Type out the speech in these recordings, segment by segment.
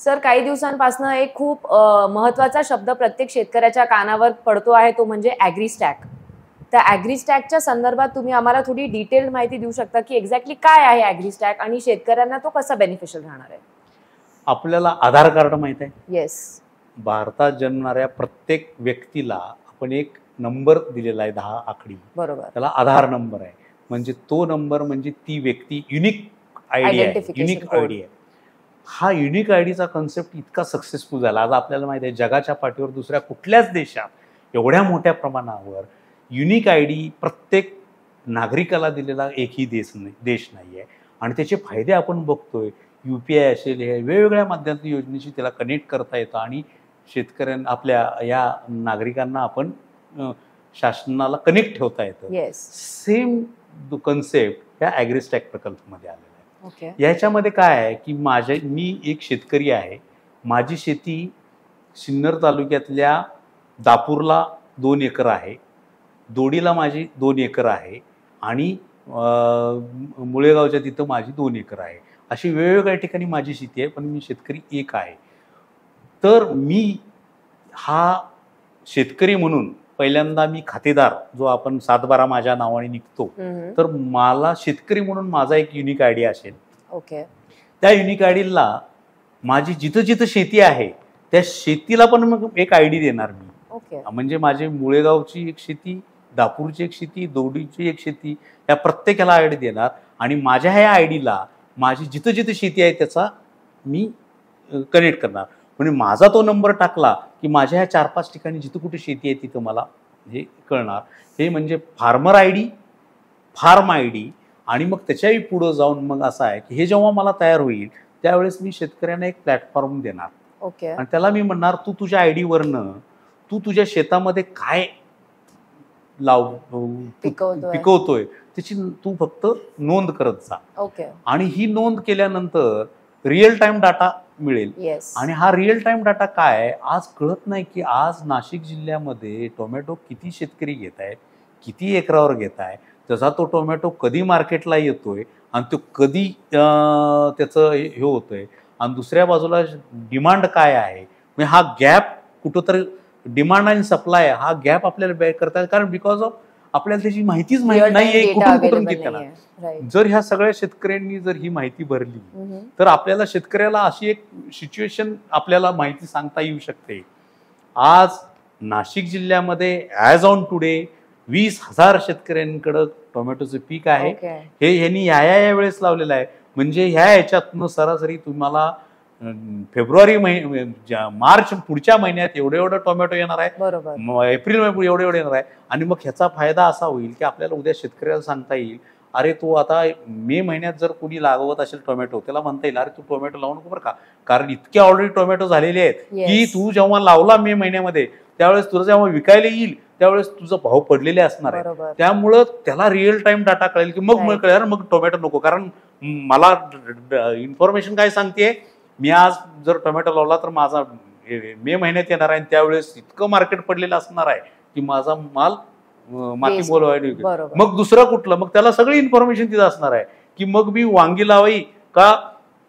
Sir, काही दिवसांपासून एक खूप महत्त्वाचा शब्द प्रत्येक शेतकऱ्याच्या कानावर पडतो आहे, तो म्हणजे ॲग्रीस्टॅक. त्या ॲग्रीस्टॅकच्या संदर्भात तुम्ही आम्हाला थोडी डिटेल्ड माहिती देऊ शकता की एक्झॅक्टली काय आहे ॲग्रीस्टॅक आणि शेतकऱ्यांना तो कसा बेनिफिशियल राहणार आहे? आपल्याला आधार कार्ड माहित आहे? येस. भारतात जन्मणाऱ्या प्रत्येक व्यक्तीला आपण एक नंबर दिलेला आहे, 10 आकडी. बरोबर. त्याला आधार नंबर आहे. म्हणजे तो नंबर म्हणजे ती व्यक्ती युनिक आयडी आहे, युनिक आयडी आहे. हा युनिक आयडीचा कन्सेप्ट इतका सक्सेसफुल झाला. आज आपल्याला माहिती आहे जगाच्या पाठीवर दुसऱ्या कुठल्याच देशात एवढ्या मोठ्या प्रमाणावर युनिक आयडी प्रत्येक नागरिकाला दिलेला एकही देश नाही आहे. आणि त्याचे फायदे आपण बघतोय. UPI असेल, हे वेगवेगळ्या माध्यमातून योजनेशी त्याला कनेक्ट करता येतं आणि शेतकऱ्यांना, आपल्या या नागरिकांना आपण शासनाला कनेक्ट ठेवता येतं. सेम कन्सेप्ट या ॲग्रीस्टॅक प्रकल्पामध्ये आलेला आहे. याच्यामध्ये काय आहे की मी एक शेतकरी आहे. माझी शेती सिन्नर तालुक्यातल्या दापूरला 2 एकर आहे, दोडीला माझी 2 एकर आहे आणि मुळेगावच्या तिथं माझी 2 एकर आहे. अशी वेगवेगळ्या ठिकाणी माझी शेती आहे, पण मी शेतकरी एक आहे. तर मी हा शेतकरी म्हणून पहिल्यांदा मी खातेदार, जो आपण 7/12 माझ्या नावाने निघतो, तर मला शेतकरी म्हणून माझा एक युनिक आयडी असेल. त्या युनिक आयडीला माझी जिथं जिथं शेती आहे त्या शेतीला पण मग एक आयडी देणार मी. म्हणजे माझी मुळेगावची एक शेती, दापूरची एक शेती, दोडीची एक शेती, या प्रत्येकाला आयडी देणार आणि माझ्या ह्या आयडीला माझी जिथं जिथं शेती आहे त्याचा मी कनेक्ट करणार. म्हणजे माझा तो नंबर टाकला की माझ्या ह्या 4-5 ठिकाणी जिथं कुठे शेती आहे तिथं मला हे कळणार. हे म्हणजे फार्मर आयडी, फार्म आयडी. आणि मग त्याच्याही पुढं जाऊन मग असं आहे की हे जेव्हा मला तयार होईल त्यावेळेस मी शेतकऱ्यांना एक प्लॅटफॉर्म देणार. आणि त्याला मी म्हणणार, तू तुझ्या आयडीवरनं तू तुझ्या शेतामध्ये काय पिकवतोय त्याची तू फक्त नोंद करत जा. आणि ही नोंद केल्यानंतर रिअल टाइम डाटा मिळेल. आणि हा रिअल टाइम डाटा काय आज कळत नाही की आज नाशिक जिल्ह्यामध्ये टोमॅटो किती शेतकरी घेत आहेत, किती एकरावर घेत आहे, त्याचा तो टोमॅटो कधी मार्केटला येतोय आणि तो कधी त्याचं हे होतंय, आणि दुसऱ्या बाजूला डिमांड काय आहे. म्हणजे हा गॅप कुठंतरी, डिमांड आणि सप्लाय हा गॅप आपल्याला बॅक करता येईल. कारण बिकॉज ऑफ आपल्याला त्याची माहितीच माहिती नाहीये कुठून घेतल्याला. जर ह्या सगळ्या शेतकऱ्यांनी जर ही माहिती भरली तर आपल्याला शेतकऱ्याला अशी एक सिच्युएशन आपल्याला माहिती सांगता येऊ शकते. आज नाशिक जिल्ह्यामध्ये ॲज ऑन टुडे 20,000 शेतकऱ्यांकडं टोमॅटोचं पीक आहे. हे ह्यांनी या वेळेस लावलेलं आहे. म्हणजे ह्या याच्यातनं सरासरी तुम्हाला फेब्रुवारी मार्च पुढच्या महिन्यात एवढं टोमॅटो येणार आहे, एप्रिल मे एवढं येणार आहे. आणि मग ह्याचा फायदा असा होईल की आपल्याला उद्या शेतकऱ्याला सांगता येईल, अरे तू आता मे महिन्यात जर कोणी लागवत असेल टोमॅटो, त्याला म्हणता येईल, अरे तू टोमॅटो लावू नको बरं का, कारण इतके ऑलरेडी टोमॅटो झालेले आहेत की तू जेव्हा लावला मे महिन्यामध्ये त्यावेळेस तुला जेव्हा विकायला येईल त्यावेळेस तुझा भाव पडलेले असणार आहे. त्यामुळं त्याला रिअल टाइम डाटा कळेल की मग कळेल मग टोमॅटो नको. कारण मला इन्फॉर्मेशन काय सांगते, मी आज जर टोमॅटो लावला तर माझा मे महिन्यात येणार आहे, त्यावेळेस इतकं मार्केट पडलेलं असणार आहे की माझा माल माती मोल व्हायला. मग दुसरं कुठलं, मग त्याला सगळी इन्फॉर्मेशन तिथं असणार आहे की मग मी वांगी लावाई का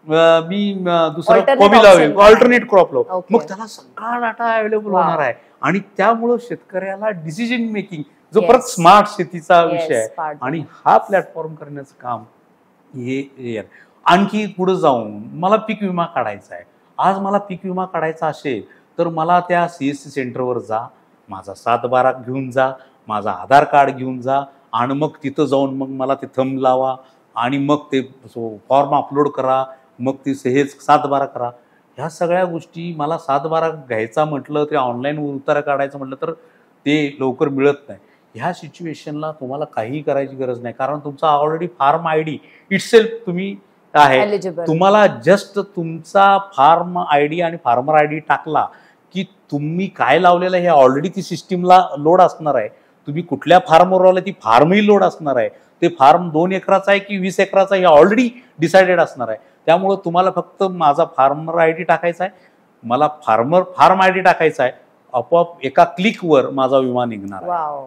मी दुसरं कोबी लावेल, ऑल्टरनेट क्रॉप लाव. मग त्याला सगळा डाटा अवेलेबल होणार आहे. आणि त्यामुळं शेतकऱ्याला डिसिजन मेकिंग, जो परत स्मार्ट शेतीचा विषय आहे, आणि हा प्लॅटफॉर्म करण्याचं काम हे. आणखी पुढे जाऊन मला पीक विमा काढायचा आहे. आज मला पीक विमा काढायचा असेल तर मला त्या CSC सेंटरवर जा, माझा 7/12 घेऊन जा, माझा आधार कार्ड घेऊन जा, आणि मग तिथं जाऊन मग मला ते थंब लावा आणि मग ते फॉर्म अपलोड करा, मग ते हेच 7/12 करा. ह्या सगळ्या गोष्टी मला 7/12 घ्यायचा म्हटलं, ते ऑनलाईन उतारा काढायचं म्हटलं तर ते लवकर मिळत नाही. ह्या सिच्युएशनला तुम्हाला काहीही करायची गरज नाही, कारण तुमचा ऑलरेडी फार्म आयडी इटसेल्फ तुम्ही आहे. तुम्हाला जस्ट तुमचा फार्म आयडी आणि फार्मर आयडी टाकला की तुम्ही काय लावलेलं आहे हे ऑलरेडी ती सिस्टीमला लोड असणार आहे. तुम्ही कुठल्या फार्मवर आला ती फार्मही लोड असणार आहे. ते फार्म 2 एकराचा आहे की 20 एकराचा हे ऑलरेडी डिसाइडेड असणार आहे. त्यामुळं तुम्हाला फक्त माझा फार्मर आयडी टाकायचा आहे, मला फार्म आयडी टाकायचा आहे, आपोआप एका क्लिकवर माझा विमा निघणार आहे.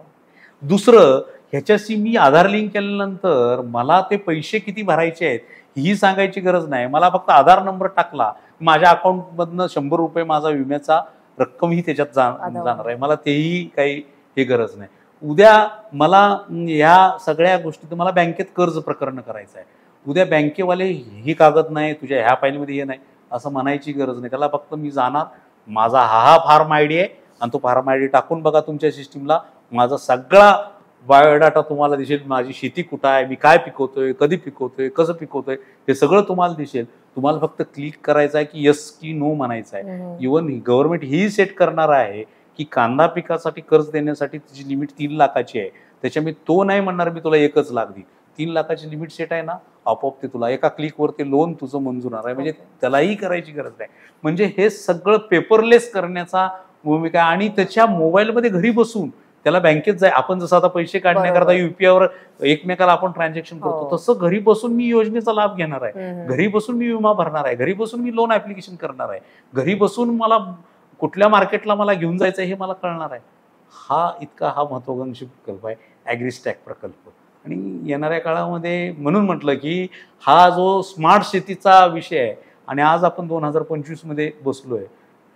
दुसरं, ह्याच्याशी मी आधार लिंक केल्यानंतर मला ते पैसे किती भरायचे आहेत ही सांगायची गरज नाही. मला फक्त आधार नंबर टाकला, माझ्या अकाउंटमधनं 100 रुपये माझा विम्याचा रक्कम ही त्याच्यात जाणार आहे. मला तेही काही हे गरज नाही. उद्या मला ह्या सगळ्या गोष्टी, मला बँकेत कर्ज प्रकरण करायचं आहे, उद्या बँकेवाले ही कागद नाही, तुझ्या ह्या फाईलमध्ये हे नाही असं म्हणायची गरज नाही. त्याला फक्त मी जाणार, माझा हा फॉर्म आयडी आहे आणि तो फॉर्म आयडी टाकून बघा तुमच्या सिस्टीमला, माझा सगळा बायोडाटा तुम्हाला दिसेल. माझी शेती कुठं आहे, मी काय पिकवतोय, कधी पिकवतोय, कसं पिकवतोय, हे सगळं तुम्हाला दिसेल. तुम्हाला फक्त क्लिक करायचं आहे की यस की नो म्हणायचं आहे. इव्हन गव्हर्नमेंट ही सेट करणार आहे की कांदा पिकासाठी कर्ज देण्यासाठी तिची लिमिट 3 लाखाची आहे. त्याच्यामुळे तो नाही म्हणणार मी तुला 1 लाख देईन. 3 लाखाची लिमिट सेट आहे ना, आपोआप ते तुला एका क्लिकवर ते लोन तुझं मंजूर होणार आहे. म्हणजे त्यालाही करायची गरज नाही. म्हणजे हे सगळं पेपरलेस करण्याचा भूमिका. आणि त्याच्या मोबाईलमध्ये घरी बसून त्याला बँकेत जाय, आपण जसं आता पैसे काढण्याकरता युपीआयवर एकमेकाला आपण ट्रान्झॅक्शन करतो, तसं घरी बसून मी योजनेचा लाभ घेणार आहे, घरी बसून मी विमा भरणार आहे, घरी बसून मी लोन ऍप्लिकेशन करणार आहे, घरी बसून मला कुठल्या मार्केटला मला घेऊन जायचं हे मला कळणार आहे. हा महत्वाकांक्षी प्रकल्प आहे ॲग्रीस्टॅक प्रकल्प. आणि येणाऱ्या काळामध्ये म्हणून म्हटलं की हा जो स्मार्ट शेतीचा विषय आहे आणि आज आपण 2025 मध्ये बसलोय,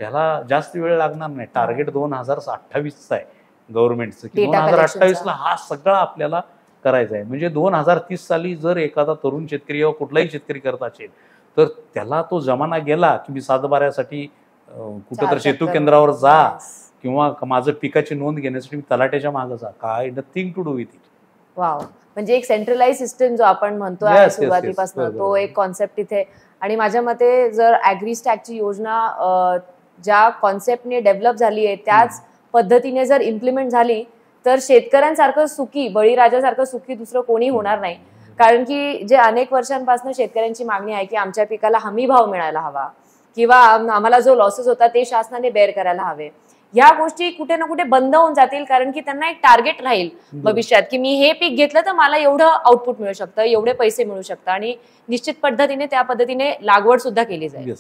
ह्याला जास्त वेळ लागणार नाही. टार्गेट 2028चा आहे गव्हर्नमेंटचं, की 2028ला हा सगळा आपल्याला करायचा आहे. म्हणजे 2030 साली जर एखादा तरुण शेतकरी किंवा कुठलाही शेतकरी करत असेल तर त्याला तो जमाना गेला की मी सातबाऱ्यासाठी कुठं तर शेतू केंद्रावर जा किंवा माझं पिकाची नोंद घेण्यासाठी मी तलाट्याच्या मागे जा. काय nothing to do with it. Wow, म्हणजे एक सेंट्रलाइज सिस्टम जो आपण म्हणतो सुरुवातीपासून तो एक कॉन्सेप्ट इथे. आणि माझ्या मते जर ॲग्रीस्टॅकची योजना ज्या कॉन्सेप्टने डेव्हलप झाली आहे त्याच पद्धतीने जर इम्प्लिमेंट झाली तर शेतकऱ्यांसारखं सुखी, बळीराजासारखं सुखी दुसरं कोणी होणार नाही. कारण की जे अनेक वर्षांपासून शेतकऱ्यांची मागणी आहे की आमच्या पिकाला हमी भाव मिळायला हवा किंवा आम्हाला जो लॉसेस होता ते शासनाने बेअर करायला हवे, ह्या गोष्टी कुठे ना कुठे बंद होऊन जातील. कारण की त्यांना एक टार्गेट राहील भविष्यात की मी हे पीक घेतलं तर मला एवढं आउटपुट मिळू शकतं, एवढे पैसे मिळू शकतात आणि निश्चित पद्धतीने त्या पद्धतीने लागवड सुद्धा केली जाईल.